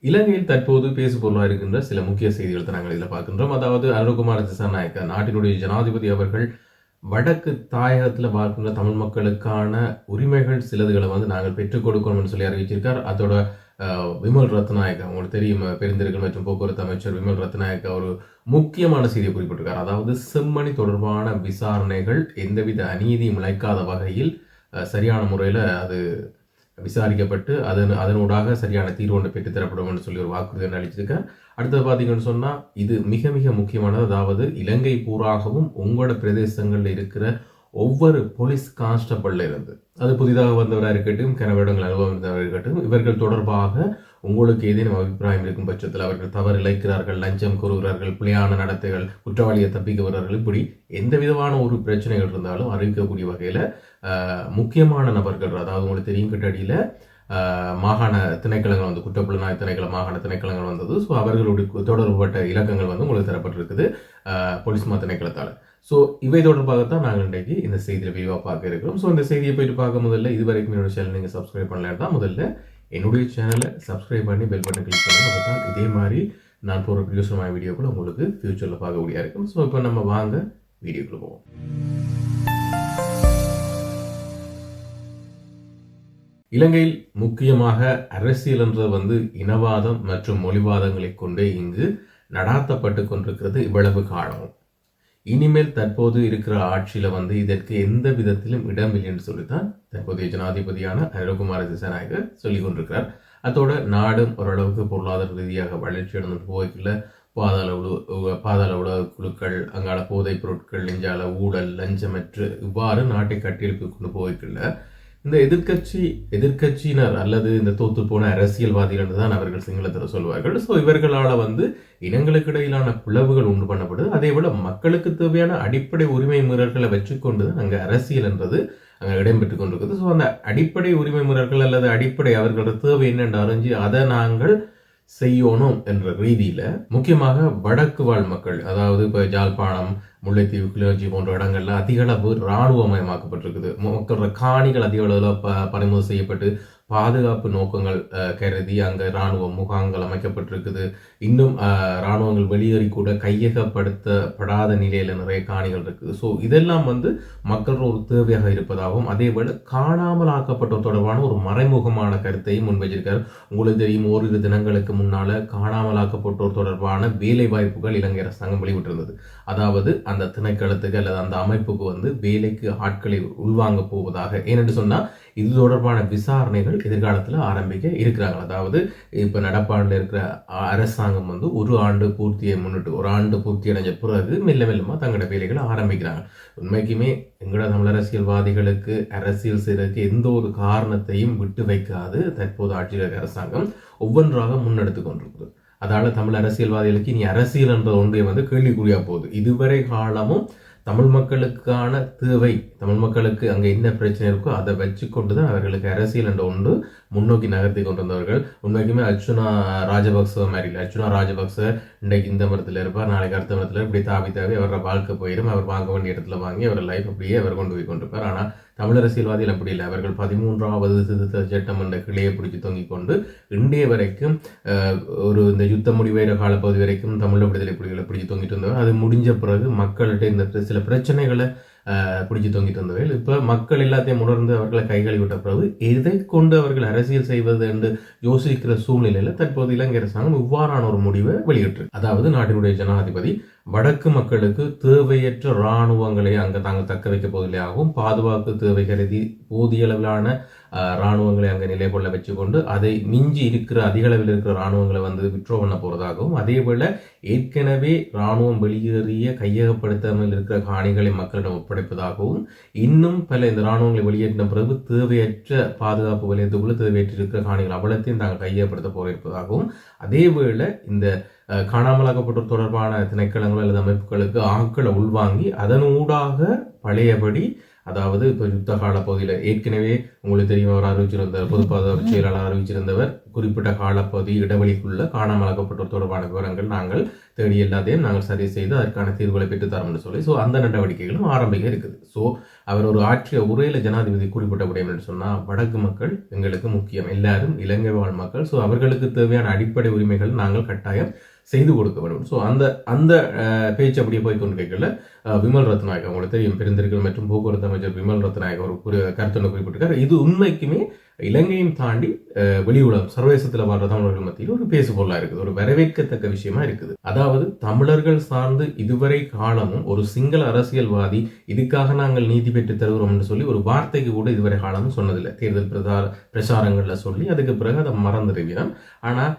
இலங்கையில் தற்போது பேசுபொருளாக இருக்கின்ற சில முக்கிய செய்திகள் நாங்கள் இதில் பார்க்கின்றோம். அதாவது அனுரகுமார திசாநாயக்க நாட்டினுடைய ஜனாதிபதி அவர்கள் வடக்கு தாயகத்தில் வாழ்க்கின்ற தமிழ் மக்களுக்கான உரிமைகள் சிலதுகளை நாங்கள் பெற்றுக் கொடுக்கணும்னு சொல்லி அறிவிச்சிருக்கார். அதோட விமல் ரத்நாயக்கா, உங்களுக்கு தெரியும், பெருந்திருக்கள் மற்றும் போக்குவரத்து அமைச்சர் விமல் ரத்நாயக்கா ஒரு முக்கியமான செய்தியை குறிப்பிட்டிருக்கார். அதாவது செம்மணி தொடர்பான விசாரணைகள் எந்தவித அநீதியும் இழைக்காத வகையில் சரியான முறையில் அது விசாரிக்கப்பட்டு அதனூடாக சரியான தீர்வு ஒன்று பெற்றுத்தரப்படும் சொல்லி ஒரு வாக்குறுதி அளிச்சிருக்கேன். அடுத்தது பார்த்தீங்கன்னு சொன்னால் இது மிக மிக முக்கியமானது. அதாவது இலங்கை பூராகவும் உங்களோட பிரதேசங்களில் இருக்கிற ஒவ்வொரு போலீஸ் கான்ஸ்டபிள்ல இருந்து, அது புதிதாக வந்தவராக இருக்கட்டும், கனவேடங்கள் அனுபவம் இருந்தவராக இருக்கட்டும், இவர்கள் தொடர்பாக உங்களுக்கு ஏதேனும் அபிப்பிராயம் இருக்கும் பட்சத்தில் அவர்கள் தவறு இழைக்கிறார்கள், லஞ்சம் கூறுகிறார்கள், பிழையான நடத்தைகள், குற்றவாளியை தப்பிக்க வருகிறார்கள், இப்படி எந்த விதமான ஒரு பிரச்சனைகள் இருந்தாலும் அறிவிக்கக்கூடிய வகையில் முக்கியமான நபர்கள், அதாவது உங்களுக்கு தெரியும் கிட்டடியில் மாகாண திணைக்களங்கள் குற்றப்புலனாய் திணைக்களம் மாகாண திணைக்களங்கள் வந்தது. ஸோ அவர்களுடைய தொடர்புபட்ட இலக்கங்கள் உங்களுக்கு தரப்பட்டிருக்குது போலீஸ் மா திணைக்களத்தால். ஸோ இவை தொடர்பாகத்தான் நாங்கள் இன்றைக்கு இந்த செய்தியில் விரிவாக பார்க்க இருக்கிறோம். ஸோ இந்த செய்தியை போயிட்டு பார்க்க முதல்ல இதுவரைக்கும் என்னோட சேனல் நீங்கள் சப்ஸ்கிரைப் பண்ணலாம் தான் முதல்ல என்னுடைய சேனலை சப்ஸ்கிரைப் பண்ணி பெல் பட்டன் கிளிக் பண்ணுங்க. அப்போ தான் இதே மாதிரி நான் போகிற ப்ரியூசமான வீடியோக்குள்ள உங்களுக்கு ஃபியூச்சரில் பார்க்கக்கூடியா இருக்கும். ஸோ இப்போ நம்ம வாங்க வீடியோக்குள்ள போவோம். இலங்கையில் முக்கியமாக அரசியல் என்றது இனவாதம் மற்றும் மொழிவாதங்களை கொண்டே இங்கு நடாத்தப்பட்டு கொண்டிருக்கிறது இவ்வளவு காலமும். இனிமேல் தற்போது இருக்கிற ஆட்சியில இதற்கு எந்த விதத்திலும் இடமில்லை என்று சொல்லித்தான் தற்போதைய ஜனாதிபதியான அனுரகுமார திசாநாயக்க சொல்லிக் கொண்டிருக்கிறார். அதோட நாடும் ஓரளவுக்கு பொருளாதார ரீதியாக வளர்ச்சி அடைந்து போய்க்குள்ள பாதாள உலக குழுக்கள், அங்கால போதைப் பொருட்கள், நெஞ்சால ஊழல், லஞ்சமற்று இவ்வாறு நாட்டை கட்டியெழுப்பி கொண்டு போய்க்குள்ள இந்த எதிர்கட்சியினர் அல்லது இந்த தோத்து போன அரசியல்வாதிகள் என்று தான் அவர்கள் சிங்களத்தில் சொல்வார்கள். ஸோ இவர்களால் இனங்களுக்கு இடையிலான பிளவுகள் உண்டு பண்ணப்படுது. அதே போல மக்களுக்கு தேவையான அடிப்படை உரிமை மீறல்களை வச்சுக்கொண்டு தான் அங்கே அரசியல் என்றது அங்கே இடம்பெற்றுக் கொண்டிருக்குது. ஸோ அந்த அடிப்படை உரிமை மீறல்கள் அல்லது அடிப்படை அவர்களோட தேவை என்னென்று அறிஞ்சு அதை நாங்கள் செய்யணும் என்ற ரீதியில முக்கியமாக வடக்கு வாழ் மக்கள், அதாவது இப்போ ஜாழ்ப்பாணம், முல்லைத்தீவு, கிளிநொச்சி போன்ற இடங்கள்ல அதிக அளவு இராணுவமயமாக்கப்பட்டிருக்குது. மக்களோட காணிகள் அதிக அளவில் பறிமுதல் செய்யப்பட்டு பாதுகாப்பு நோக்கங்கள் கருதி அங்கே இராணுவ முகாம்கள் அமைக்கப்பட்டிருக்குது. இன்னும் இராணுவங்கள் வெளியேறி கூட கையகப்படுத்தப்படாத நிலையில நிறைய காணிகள் இருக்குது. ஸோ இதெல்லாம் மக்களோட ஒரு தேவையாக இருப்பதாகவும், அதே போல காணாமல் ஆக்கப்பட்டோர் தொடர்பான ஒரு மறைமுகமான கருத்தையும் முன்வைச்சிருக்காரு. உங்களுக்கு தெரியும், ஓரிரு தினங்களுக்கு முன்னால காணாமல் ஆக்கப்பட்டோர் தொடர்பான வேலை வாய்ப்புகள் இலங்கை அரசாங்கம் வெளிவிட்டிருந்தது. அதாவது அந்த திணைக்களத்துக்கு அல்லது அந்த அமைப்புக்கு வேலைக்கு ஆட்களை உள்வாங்க போவதாக. ஏனென்று சொன்னா இது தொடர்பான விசாரணைகள் எதிர்காலத்தில் ஆரம்பிக்க இருக்கிறாங்க. அதாவது இப்ப நடப்பாண்டில் இருக்கிற அரசாங்கம் ஒரு ஆண்டு பூர்த்தியை முன்னிட்டு, ஒரு ஆண்டு பூர்த்தி அடைஞ்ச பிறகு மெல்ல மெல்லமா தங்களோட வேலைகளை ஆரம்பிக்கிறாங்க. உண்மைக்குமே எங்களோட தமிழ் அரசியல்வாதிகளுக்கு அரசியல் செய்வதற்கு எந்த ஒரு காரணத்தையும் விட்டு வைக்காது தற்போது ஆட்சியில் அரசாங்கம் ஒவ்வொன்றாக முன்னெடுத்து கொண்டிருக்குது. அதால தமிழ் அரசியல்வாதிகளுக்கு இனி அரசியல் என்ற ஒன்றை கேள்விக்குறியா போகுது. இதுவரை காலமும் தமிழ் மக்களுக்கான தேவை, தமிழ் மக்களுக்கு அங்கே என்ன பிரச்சனை இருக்கோ அதை வச்சு கொண்டு தான் அவர்களுக்கு அரசியல் என்ற ஒன்று முன்னோக்கி நகர்த்தி கொண்டு வந்தவர்கள். உண்மைக்குமே அர்ச்சுனா ராஜபக்ச மாதிரி இல்லை. அர்ச்சுனா ராஜபக்ச இன்றைக்கு இந்த மரத்தில் இருப்பார், நாளைக்கு அடுத்த மரத்தில் இப்படி தாவி அவரோட வாழ்க்கை போயிடும். அவர் வாங்க வேண்டிய இடத்துல வாங்கி அவர் லைஃப் அப்படியே அவர் கொண்டு போய் கொண்டிருப்பார். ஆனால் தமிழ் அரசியல்வாதிகள் அப்படி இல்லை. அவர்கள் 13வது திருத்த சட்டம் என்ற கிளையை பிடிச்சி தொங்கிக் கொண்டு இன்றைய வரைக்கும் இந்த யுத்த முடிவெற காலப்பகுதி வரைக்கும் தமிழ் விடுதலை புலிகளை பிடிச்சி தொங்கிட்டு வந்தவர். அது முடிஞ்ச பிறகு மக்கள்கிட்ட இந்த சில பிரச்சனைகளை பிடிச்சி தொங்கிட்டு வந்தவர்கள் இப்ப மக்கள் எல்லாத்தையும் உணர்ந்து அவர்களை கைகளை விட்ட பிறகு எதை கொண்டு அவர்கள் அரசியல் செய்வது என்று யோசிக்கிற சூழ்நிலையில தற்போது இலங்கை அரசாங்கம் இவ்வாறான ஒரு முடிவை வெளியிட்டு, அதாவது நாட்டினுடைய ஜனாதிபதி வடக்கு மக்களுக்கு தேவையற்ற இராணுவங்களை அங்கே தாங்கள் தக்க வைக்க போவதில்லையாகவும், பாதுகாப்பு தேவை கருதி போதிய அளவிலான இராணுவங்களை அங்கே நிலை கொள்ள வச்சுக்கொண்டு அதை மிஞ்சி இருக்கிற அதிக அளவில் இருக்கிற இராணுவங்களை விட்ரோ பண்ண போறதாகவும், அதே போல ஏற்கனவே இராணுவம் வெளியேறிய கையகப்படுத்தாமல் இருக்கிற காணிகளை மக்களிடம் ஒப்படைப்பதாகவும், இன்னும் பல இந்த இராணுவங்களை வெளியேற்றின பிறகு தேவையற்ற பாதுகாப்பு வலயத்துக்குள்ள தேவையற்ற இருக்கிற காணிகள் அவ்வளத்தையும் தாங்கள் கையகப்படுத்த போயிருப்பதாகவும், அதே வேளை இந்த காணாமலாக்கப்பட்டோர் தொடர்பான திணைக்களங்கள் அல்லது அமைப்புகளுக்கு ஆட்களை உள்வாங்கி அதனூடாக பழையபடி அதாவது இப்போ யுத்த கால பகுதியில் ஏற்கனவே உங்களுக்கு தெரியும், அவர் அறிவிச்சிருந்தவர் பொது பாதுகாப்பு செயலாளர் அறிவிச்சிருந்தவர் குறிப்பிட்ட காலப்பகுதி இடைவெளிக்குள்ள காணாமலாக்கப்பட்டோர் தொடர்பான விவரங்கள் நாங்கள் தேடி எல்லாத்தையும் நாங்கள் சரி செய்து அதற்கான தீர்வுகளை பெற்றுத்தரோம்னு சொல்லி ஸோ அந்த நடவடிக்கைகளும் ஆரம்பிக்க இருக்குது. ஸோ அவர் ஒரு ஆட்சிய உரையில் ஜனாதிபதி குறிப்பிட்ட விடயம் என்று சொன்னால், வடக்கு மக்கள் எங்களுக்கு முக்கியம், எல்லாரும் இலங்கை வாழ் மக்கள், ஸோ அவர்களுக்கு தேவையான அடிப்படை உரிமைகள் நாங்கள் கட்டாயம் செய்து கொடுக்க வேண்டும். ஸோ அந்த அந்த பேச்சு அப்படியே போய் கொண்டிருக்கல விமல் ரத்நாயக் உங்களுக்கு தெரியும், பெருந்திருக்கள் மற்றும் போக்குவரத்து அமைச்சர் விமல் ரத்நாயக் ஒரு கருத்து குறிப்பிட்டிருக்காரு. இது உண்மைக்குமே இலங்கையும் தாண்டி வெளி உலகம் சர்வதேசத்தில் வாழ்ற தமிழர்கள் மத்தியில் ஒரு பேசு பொருளாக இருக்குது, ஒரு வரவேற்கத்தக்க விஷயமா இருக்குது. அதாவது தமிழர்கள் சார்ந்து இதுவரை காலமும் ஒரு சிங்கள அரசியல்வாதி இதுக்காக நாங்கள் நீதி பெற்று தருகிறோம் என்று சொல்லி ஒரு வார்த்தைக்கு கூட இதுவரை காலமும் சொன்னதில்லை. தேர்தல் பிரச்சாரங்கள்ல சொல்லி அதுக்கு பிறகு அதை மறந்துடுவினான். ஆனால்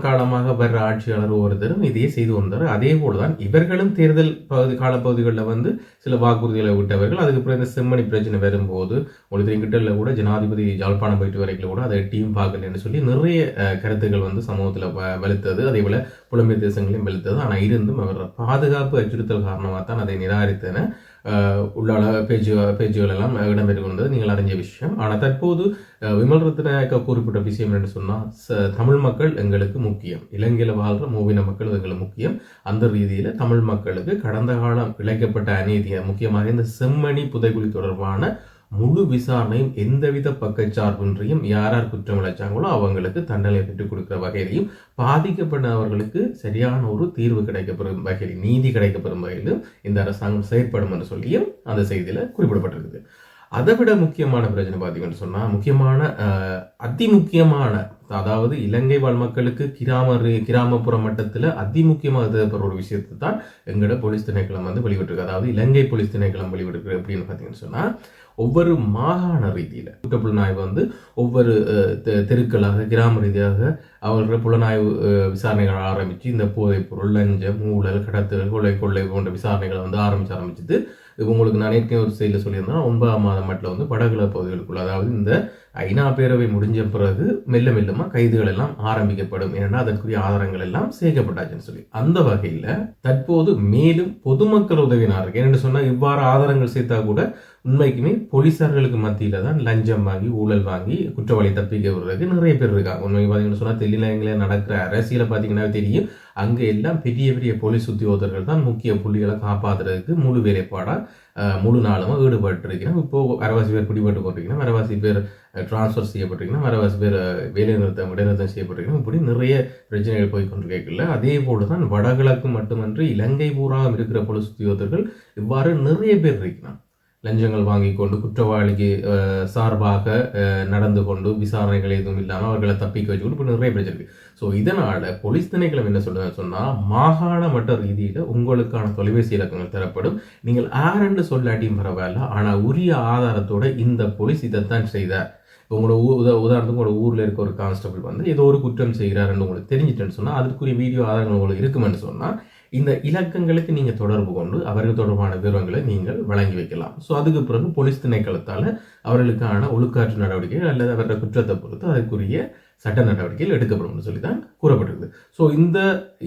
காலமாக வர்ற ஆட்சியாளர் ஒவ்வொருத்தரும் இதையே செய்து வந்தார். அதே போலதான் இவர்களும் தேர்தல் காலப்பகுதிகளில் வந்து சில வாக்குறுதிகளை விட்டவர்கள். அதுக்கப்புறம் இந்த செம்மணி பிரச்சனை வரும்போது உங்களுக்கு கிட்டல கூட ஜனாதிபதி யாழ்ப்பாணம் போயிட்டு வரைக்கும் கூட அதை டீம் பார்க்கலன்னு சொல்லி நிறைய கருத்துக்கள் வந்து சமூகத்தில் வெளுத்தது. அதே போல புலம்பெயர் தேசங்களையும் வெளுத்தது. ஆனால் இருந்தும் அவர் பாதுகாப்பு அச்சுறுத்தல் காரணமாக தான் அதை நிராகரித்தன உள்ளால பேச்சுகள் எல்லாம் இடம்பெற்று கொண்டது நீங்கள் அறிஞ்ச விஷயம். ஆனால் தற்போது விமல் ரத்நாயக்க குறிப்பிட்ட விஷயம் என்று சொன்னால், தமிழ் மக்கள் எங்களுக்கு முக்கியம், இலங்கையில் வாழ்கிற மூவின மக்கள் எங்களுக்கு முக்கியம். அந்த ரீதியில் தமிழ் மக்களுக்கு கடந்த காலம் இழைக்கப்பட்ட அநீதியை, முக்கியமாக இந்த செம்மணி புதைகுழி தொடர்பான முழு விசாரணையும் எந்தவித பக்கச்சார்பின்றியும் யார் யார் குற்றம் இழைச்சாங்களோ அவங்களுக்கு தண்டனை பெற்றுக் கொடுக்கிற வகையிலையும், பாதிக்கப்பட்டவர்களுக்கு சரியான ஒரு தீர்வு கிடைக்கப்பெறும் வகையில், நீதி கிடைக்கப்பெறும் வகையிலும் இந்த அரசாங்கம் செயற்படும் என்று சொல்லியும் அந்த செய்தியில் குறிப்பிடப்பட்டிருக்குது. அதை விட முக்கியமான பிரச்சனை பார்த்தீங்கன்னு சொன்னால், முக்கியமான அதிமுக்கியமான, அதாவது இலங்கை வாழ் மக்களுக்கு கிராமப்புற மட்டத்தில் அதிமுக்கியமாக தேவைப்படுற ஒரு விஷயத்தை தான் எங்களோட போலீஸ் திணைக்களம் வந்து வெளிவிட்டிருக்கு. அதாவது இலங்கை போலீஸ் திணைக்களம் வெளிவிட்டிருக்கு. எப்படின்னு பார்த்தீங்கன்னு சொன்னால், ஒவ்வொரு மாகாண ரீதியில் குற்றப்புலனாய்வு வந்து ஒவ்வொரு தெருக்களாக கிராம ரீதியாக அவர்களோட புலனாய்வு விசாரணைகள் ஆரம்பித்து இந்த போதைப் பொருள், லஞ்சம், ஊழல், கடத்தல், கொள்ளை போன்ற விசாரணைகளை வந்து ஆரம்பிச்சது. உங்களுக்கு நான் ஏற்கனவே ஒரு செய்தியில் சொல்லியிருந்தேன், 9ஆம் மாதம் மட்டும் வந்து வடகிழ பகுதிகளுக்குள்ள, அதாவது இந்த ஐநா பேரவை முடிஞ்ச பிறகு மெல்ல மெல்லமா கைதுகள் எல்லாம் ஆரம்பிக்கப்படும். ஏன்னா அதற்குரிய ஆதாரங்கள் எல்லாம் சேர்க்கப்பட்டாச்சுன்னு சொல்லி அந்த வகையில தற்போது மேலும் பொதுமக்கள் உதவினார்கள். ஏன்னு சொன்னா, இவ்வாறு ஆதாரங்கள் சேர்த்தா கூட உண்மைக்குமே போலீசார்களுக்கு மத்தியில தான் லஞ்சம் வாங்கி ஊழல் வாங்கி குற்றவாளி தப்பிக்க விடுறதுக்கு நிறைய பேர் இருக்காங்க. உண்மை பார்த்தீங்கன்னு சொன்னா, தென்னிலங்கையில நடக்கிற அரசியலை பார்த்தீங்கன்னா தெரியும், அங்க எல்லாம் பெரிய பெரிய போலீஸ் உத்தியோகர்கள் தான் முக்கிய புள்ளிகளை காப்பாற்றுறதுக்கு முழு வேலைப்பாடா முழு நாளும் ஈடுபட்டு இருக்கிறோம். இப்போ அரைவாசி பேர் பிடிபட்டு போட்டிருக்கணும், அரைவாசி பேர் டிரான்ஸ்ஃபர் செய்யப்பட்டிருக்கணும், அரைவாசி பேர் இடைநிறுத்தம் செய்யப்பட்டிருக்கணும். இப்படி நிறைய பிரச்சனைகள் போய் கொண்டு கேட்கல. அதே போல தான் வடகிழக்கு மட்டுமன்றி இலங்கை பூரா இருக்கிற போலீஸ் உத்தியோகர்கள் இவ்வாறு நிறைய பேர் இருக்கிறான். லஞ்சங்கள் வாங்கி கொண்டு குற்றவாளிக்கு சார்பாக நடந்து கொண்டு விசாரணைகள் எதுவும் இல்லாமல் அவர்களை தப்பிக்க வச்சுக்கொண்டு இப்போ நிறைய பிரச்சனை இருக்கு. ஸோ இதனால போலீஸ் திணைக்களம் என்ன சொல்லுன்னு சொன்னால், மாகாண மட்ட ரீதியில் உங்களுக்கான தொலைபேசி இலக்கங்கள் தரப்படும். நீங்கள் ஆரண்டு சொல்லாட்டியும் பரவாயில்ல, ஆனால் உரிய ஆதாரத்தோட இந்த போலீஸ் இதைத்தான் செய்தார். உங்களோட உதாரணத்துக்கு உங்களோட ஊரில் இருக்க ஒரு கான்ஸ்டபிள் வந்து ஏதோ ஒரு குற்றம் செய்கிறாருன்னு உங்களுக்கு தெரிஞ்சிட்டேன்னு சொன்னால், அதுக்குரிய வீடியோ ஆதாரங்கள் உங்களுக்கு இருக்குமென்னு சொன்னால், இந்த இலக்கங்களுக்கு நீங்கள் தொடர்பு கொண்டு அவர்கள் தொடர்பான விவரங்களை நீங்கள் வழங்கி வைக்கலாம். ஸோ அதுக்கு பிறகு போலீஸ் திணைக்களத்தால் அவர்களுக்கான ஒழுக்காற்று நடவடிக்கைகள் அல்லது அவരുടെ குற்றத்தை பொறுத்து அதற்குரிய சட்ட நடவடிக்கைகள் எடுக்கப்படும் சொல்லி தான் கூறப்பட்டிருக்கு. ஸோ இந்த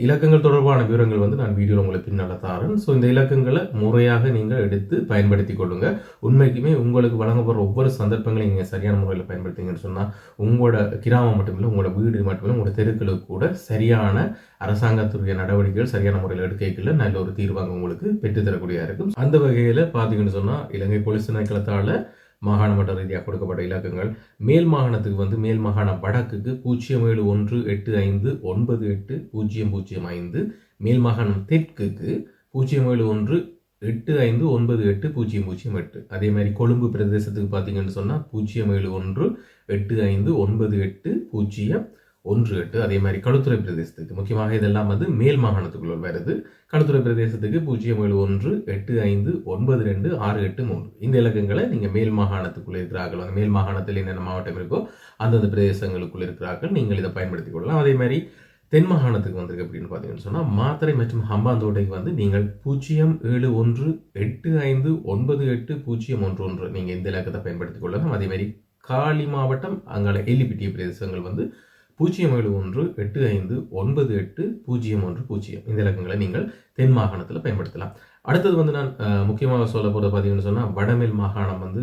இலக்கங்கள் தொடர்பான விவரங்கள் வந்து நான் வீடியோவில் உங்களுக்கு பின்னால் தாரேன். ஸோ இந்த இலக்கங்களை முறையாக நீங்கள் எடுத்து பயன்படுத்தி கொள்ளுங்க. உண்மைக்குமே உங்களுக்கு வழங்கப்படுற ஒவ்வொரு சந்தர்ப்பங்களையும் நீங்கள் சரியான முறையில் பயன்படுத்திங்கன்னு சொன்னால், உங்களோட கிராமம் மட்டுமில்லை, உங்களோட வீடு மட்டுமில்லை, உங்களோட தெருக்களுக்கு கூட சரியான அரசாங்கத்துடைய நடவடிக்கைகள் சரியான முறையில் எடுக்கல நல்ல ஒரு தீர்வாங்க உங்களுக்கு பெற்றுத்தரக்கூடியதாக இருக்கும். அந்த வகையில் பார்த்தீங்கன்னு சொன்னால், இலங்கை போலீஸ் திணைக்களத்தால் மாகாண மட்ட ரீதியாக கொடுக்கப்பட்ட இலக்கங்கள், மேல் மாகாணத்துக்கு வந்து மேல் மாகாண வடக்குக்கு 0718598005, மேல் மாகாணம் தெற்குக்கு 0718598008. அதே மாதிரி கொழும்பு பிரதேசத்துக்கு பார்த்தீங்கன்னு சொன்னால் 0718598018. அதே மாதிரி களுத்துறை பிரதேசத்துக்கு, முக்கியமாக இதெல்லாம் வந்து மேல் மாகாணத்துக்குள்ள வருது. களுத்துறை பிரதேசத்துக்கு 0718592683. இந்த இலக்கங்களை நீங்கள் மேல் மாகாணத்துக்குள்ளே இருக்கிறார்கள், அந்த மேல் மாகாணத்தில் என்னென்ன மாவட்டம் இருக்கோ அந்தந்த பிரதேசங்களுக்குள்ள இருக்கிறார்கள், நீங்கள் இதை பயன்படுத்திக் கொள்ளலாம். அதே மாதிரி தென் மாகாணத்துக்கு வந்திருக்கு அப்படின்னு பார்த்தீங்கன்னு சொன்னால், மாத்தறை மற்றும் ஹம்பாந்தோட்டைக்கு வந்து நீங்கள் 0778598011 நீங்கள் இந்த இலக்கத்தை பயன்படுத்திக் கொள்ளலாம். அதே மாதிரி காலி மாவட்டம் அங்கால எல்லிப்பிட்டிய பிரதேசங்கள் வந்து 0718598010. இந்த இலக்கங்களை நீங்கள் தென் மாகாணத்தில் பயன்படுத்தலாம். அடுத்தது வந்து நான் முக்கியமாக சொல்ல போகிறது பார்த்தீங்கன்னு சொன்னால் வடமேல் மாகாணம் வந்து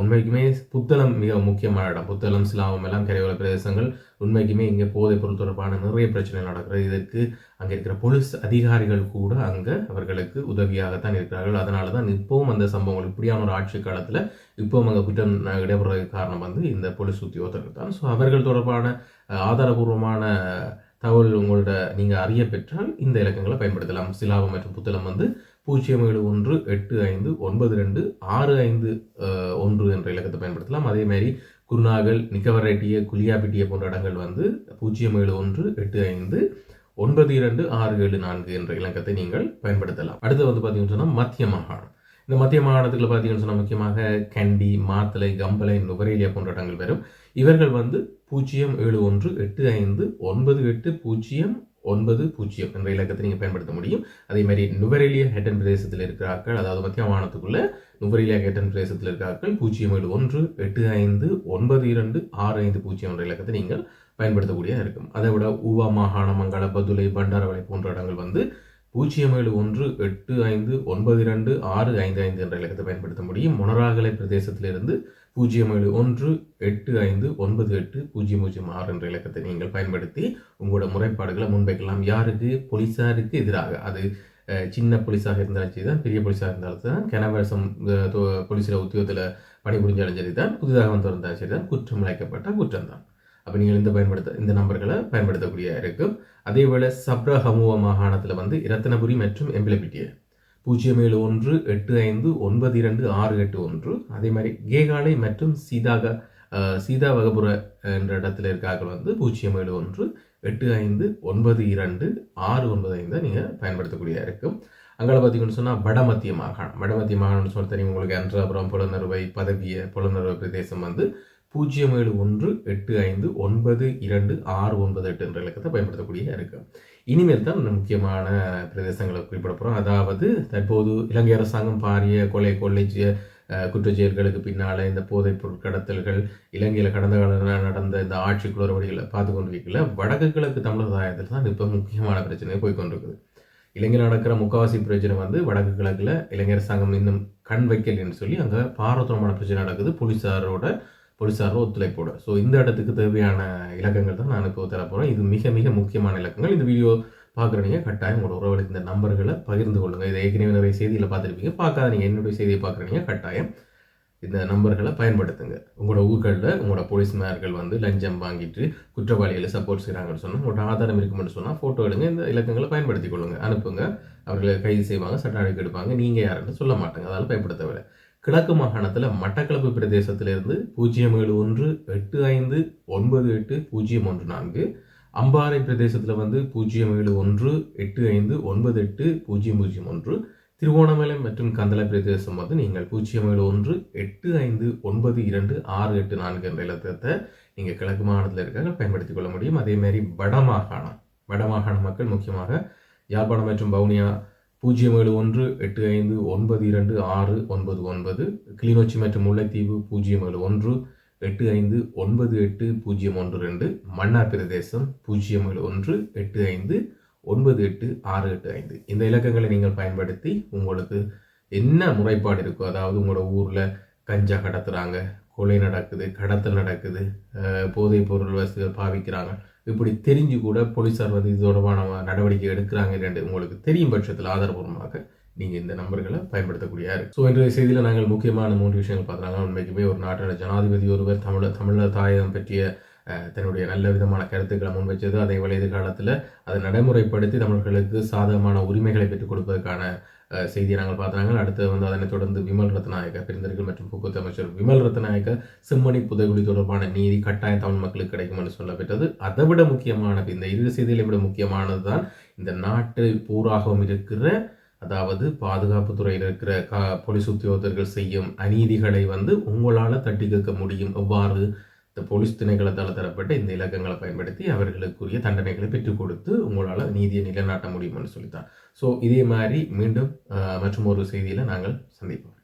உண்மைக்குமே புத்தளம் மிக முக்கியமான இடம். புத்தளம், சிலாவம் எல்லாம் கரையோர பிரதேசங்கள். உண்மைக்குமே இங்கே போதைப் பொருள் தொடர்பான நிறைய பிரச்சனை நடக்கிறது. இதற்கு அங்கே இருக்கிற போலீஸ் அதிகாரிகள் கூட அங்கே அவர்களுக்கு உதவியாகத்தான் இருக்கிறார்கள். அதனால தான் இப்போவும் அந்த சம்பவங்கள் இப்படியான ஒரு ஆட்சி காலத்தில் இப்போவும் அங்கே குற்றம் இடப்படுறதுக்கு காரணம் வந்து இந்த போலீஸ் உத்தியோகத்தர்கள் தான். ஸோ அவர்கள் தொடர்பான ஆதாரபூர்வமான தகவல் உங்களோட நீங்கள் அறிய பெற்றால் இந்த இலக்கங்களை பயன்படுத்தலாம். சிலாவம் மற்றும் புத்தளம் வந்து 0718526561 என்ற இலக்கத்தை பயன்படுத்தலாம். அதே மாதிரி குருநாகல், நிக்கவரெட்டிய, குலியாபிட்டிய போன்ற இடங்கள் வந்து 0718529674 என்ற இலக்கத்தை நீங்கள் பயன்படுத்தலாம். அடுத்து வந்து பார்த்தீங்கன்னு சொன்னால் மத்திய மாகாணம். இந்த மத்திய மாகாணத்தில் பார்த்தீங்கன்னு சொன்னால் முக்கியமாக கண்டி, மாத்தளை, கம்பளை, நுவரேலியா போன்ற இடங்கள் வரும். இவர்கள் வந்து 0718598090 என்ற இலக்கத்தை நீங்கள் பயன்படுத்த முடியும். அதே மாதிரி நுவரேலியா ஹெட்டன் பிரதேசத்தில் இருக்கிறார்கள், அதாவது மத்திய மாகாணத்துக்குள்ள நுவரேலியா ஹெட்டன் பிரதேசத்தில் இருக்கிறார்கள் 0718892650 என்ற இலக்கத்தை நீங்கள் பயன்படுத்தக்கூடிய இருக்கும். அதை விட ஊவா மாகாணம், மங்கள, பதுளை, பண்டாரவளை போன்ற இடங்கள் வந்து 0718592655 என்ற இலக்கத்தை பயன்படுத்த முடியும். மொனராகலை பிரதேசத்திலிருந்து 0718598006 என்ற இலக்கத்தை நீங்கள் பயன்படுத்தி உங்களோட முறைப்பாடுகளை முன்வைக்கலாம். யாருக்கு? போலீஸாருக்கு எதிராக. அது சின்ன போலீஸாக இருந்தாலும் சரி தான், பெரிய போலீஸாக இருந்தாலும் தான், கனவரசம் போலீஸில் உத்தியோகத்தில் பணிபுரிஞ்சாலும் சரி தான், புதிதாக வந்திருந்தாலும் சரி தான், குற்றம் இழைக்கப்பட்ட குற்றம் தான். அப்போ நீங்கள் இந்த நம்பர்களை பயன்படுத்தக்கூடிய இருக்கும். அதேபோல் சப்ரஹமுவ மாகாணத்தில் வந்து இரத்தனபுரி மற்றும் எம்பிலபிட்டிய 0718592681. அதே மாதிரி கேகாலை மற்றும் சீதா வகபுர என்ற இடத்துல இருக்கார்கள் வந்து 0718592695 நீங்கள் பயன்படுத்தக்கூடிய இருக்கும். அங்கே பார்த்தீங்கன்னு சொன்னால் வடமத்திய மாகாணம்னு சொல்ல தெரியும் உங்களுக்கு. அன்றாபுரம், புலனறுவை, பதவிய, புலனறுவை பிரதேசம் வந்து 0718592698 என்ற இலக்கத்தை பயன்படுத்தக்கூடிய இருக்கு. இனிமேல் தான் முக்கியமான பிரதேசங்களை குறிப்பிட போகிறோம். அதாவது தற்போது இலங்கை அரசாங்கம் பாரிய கொள்ளை குற்றச்செயல்களுக்கு பின்னால் இந்த போதைப் பொருள் கடத்தல்கள், இலங்கையில் கடந்த காலம் நடந்த இந்த ஆட்சி குளறுபடிகளை பார்த்து கொண்டிருக்கல வடக்கு கிழக்கு தமிழர் தாயத்தில் தான் இப்போ முக்கியமான பிரச்சனை போய்கொண்டிருக்குது. இலங்கையில் நடக்கிற முக்காவாசி பிரச்சனை வந்து வடக்கு கிழக்கில் இலங்கை அரசாங்கம் இன்னும் கண் வைக்கலன்னு சொல்லி அங்கே பாரதூரமான பிரச்சனை நடக்குது போலீஸாரோட ஒத்துழைப்போட. ஸோ இந்த இடத்துக்கு தேவையான இலக்கங்கள் தான் நான் இப்போ தரப்போகிறேன். இது மிக மிக முக்கியமான இலக்கங்கள். இந்த வீடியோ பார்க்குறீங்க கட்டாயம் உங்களோட உறவுகளுக்கு இந்த நம்பர்களை பகிர்ந்து கொள்ளுங்கள். இதை ஏற்கனவே நிறைய செய்தியில் பார்த்துருப்பீங்க. பார்க்காத நீங்கள் என்னுடைய செய்தியை பார்க்குறீங்க கட்டாயம் இந்த நம்பர்களை பயன்படுத்துங்க. உங்களோட ஊர்களில் உங்களோட போலீஸ்மார்கள் வந்து லஞ்சம் வாங்கிட்டு குற்றவாளிகளை சப்போர்ட் செய்கிறாங்கன்னு சொன்னால், உங்களோட ஆதாரம் இருக்குமென்னு சொன்னால் ஃபோட்டோ எடுங்க, இந்த இலக்கங்களை பயன்படுத்தி கொள்ளுங்க, அனுப்புங்க. அவர்களை கைது செய்வாங்க, சட்ட நடவடிக்கை எடுப்பாங்க. நீங்கள் யாருன்னு சொல்ல மாட்டாங்க, அதால் பயன்படுத்தவில்லை. கிழக்கு மாகாணத்தில் மட்டக்களப்பு பிரதேசத்திலிருந்து 0718598014. அம்பாறை பிரதேசத்தில் வந்து 0718598001. திருவோணமலை மற்றும் கந்தளை பிரதேசம் வந்து நீங்கள் 0718592684 என்ற இலக்கத்தை நீங்கள் கிழக்கு மாகாணத்தில் இருக்காங்க பயன்படுத்திக் கொள்ள முடியும். அதே மாதிரி வடமாகாண மக்கள் முக்கியமாக யாழ்ப்பாணம் மற்றும் வவுனியா 0718592699. கிளிநொச்சி மற்றும் முல்லைத்தீவு 0718588012. மன்னார் பிரதேசம் 0718598685. இந்த இலக்கங்களை நீங்கள் பயன்படுத்தி உங்களுக்கு என்ன முறைப்பாடு இருக்கோ, அதாவது உங்களோட ஊரில் கஞ்சா கடத்துறாங்க, கொலை நடக்குது, கடத்தல் நடக்குது, போதைப் பொருள் வசதிகள் பாவிக்கிறாங்க, இப்படி தெரிஞ்சு கூட போலீஸார் வந்து இது தொடர்பான நடவடிக்கை எடுக்கிறாங்க என்று உங்களுக்கு தெரியும் பட்சத்தில் ஆதாரபூர்வமாக நீங்கள் இந்த நம்பர்களை பயன்படுத்தக்கூடிய இருக்கு. ஸோ இன்றைய செய்தியில் நாங்கள் முக்கியமான 3 விஷயங்கள் பார்க்குறாங்க. உண்மைக்குமே ஒரு நாட்டோட ஜனாதிபதி ஒருவர் தமிழர் தாயகம் பற்றிய தன்னுடைய நல்ல விதமான கருத்துக்களை முன்வைச்சது, அதே போல எதிர்காலத்தில் அதை நடைமுறைப்படுத்தி தமிழர்களுக்கு சாதகமான உரிமைகளை பெற்றுக் கொடுப்பதற்கான செய்தியை நாங்கள் பார்த்தாங்க. அடுத்து வந்து அதனைத் தொடர்ந்து விமல் ரத்நாயக்க பெருந்தர்கள் மற்றும் போக்குவரத்து அமைச்சர் விமல் ரத்நாயக்க செம்மணி புதைகுழி தொடர்பான நீதி கட்டாயம் தமிழ் மக்களுக்கு கிடைக்கும் என்று சொல்லப்பட்டது. அதை விட முக்கியமானது, இந்த இரு செய்திகளை விட முக்கியமானது தான் இந்த நாட்டு பூராகவும் இருக்கிற, அதாவது பாதுகாப்பு துறையில் இருக்கிற போலீஸ் உத்தியோகத்தர்கள் செய்யும் அநீதிகளை வந்து உங்களால் தட்டி கேட்க முடியும். எவ்வாறு இந்த போலீஸ் திணைக்களத்தால் தரப்பட்ட இந்த இலக்கங்களை பயன்படுத்தி அவர்களுக்குரிய தண்டனைகளை பெற்றுக் கொடுத்து உங்களால் நீதியை நிலைநாட்ட முடியும்னு சொல்லித்தான். ஸோ இதே மாதிரி மீண்டும் மற்றும் ஒரு செய்தியில் நாங்கள் சந்திப்போம்.